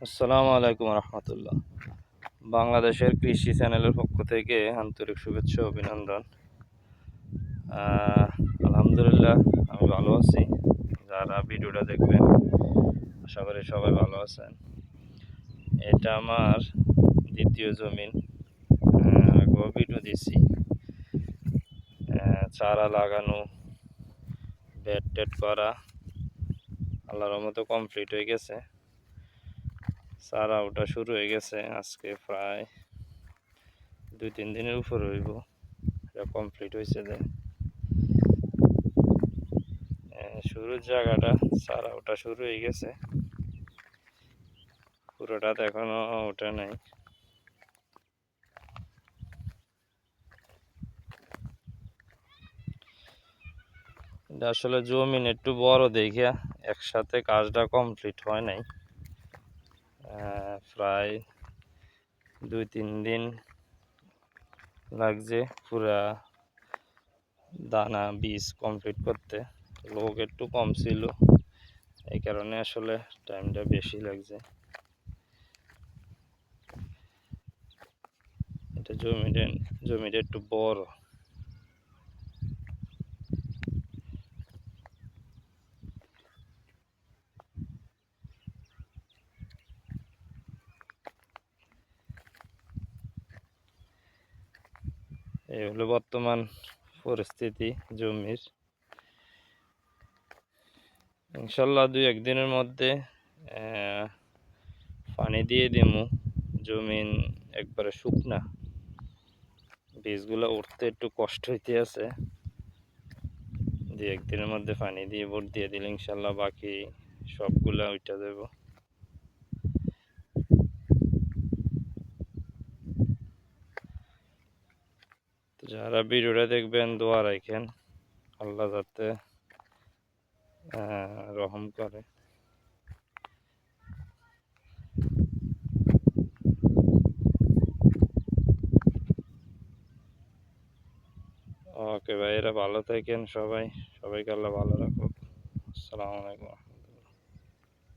আসসালামু আলাইকুম রহমতুল্লাহ। বাংলাদেশের কৃষি চ্যানেলের পক্ষ থেকে আন্তরিক শুভেচ্ছা ও অভিনন্দন। আলহামদুলিল্লাহ, আমি ভালো আছি। যারা ভিডিওটা দেখবেন আশা করি সবাই ভালো আছেন। এটা আমার দ্বিতীয় জমিন। আগেও ভিডিও দিছি, চারা লাগানো, বেড টেড করা আল্লাহর রহমতে কমপ্লিট হয়ে গেছে। চারা ওটা শুরু হয়ে গেছে, আজকে প্রায় 2-3 দিনের উপর হইব এটা কমপ্লিট হয়েছে। শুরুর জায়গাটা চারা ওটা শুরু হয়ে গেছে, পুরোটা তো এখনো ওঠে নাই। আসলে জমিন একটু বড় দেখিয়া একসাথে কাজটা কমপ্লিট হয় নাই। প্রায় 2-3 দিন লাগছে পুরা দানা বীজ কমপ্লিট করতে। লোক একটু কম ছিল, এই কারণে আসলে টাইমটা বেশি লাগছে। এটা জমিটা একটু বড়। এই হলো বর্তমান পরিস্থিতি জমির। ইনশাল্লাহ 2-1 দিনের মধ্যে পানি দিয়ে দিমু। জমিন একবারে শুকনা, বীজগুলো উঠতে একটু কষ্ট হইতে আছে। 2-1 দিনের মধ্যে পানি দিয়ে ভোট দিয়ে দিলে ইনশাল্লাহ বাকি সবগুলা উঠে দেব। যারা ভিডিওটা দেখবেন দোয়া রাখেন, আল্লাহ যাতে রহম করে। ওকে ভাই, এরা ভালো থাকেন সবাই, সবাইকে আল্লাহ ভালো রাখুক। আসসালামু আলাইকুম।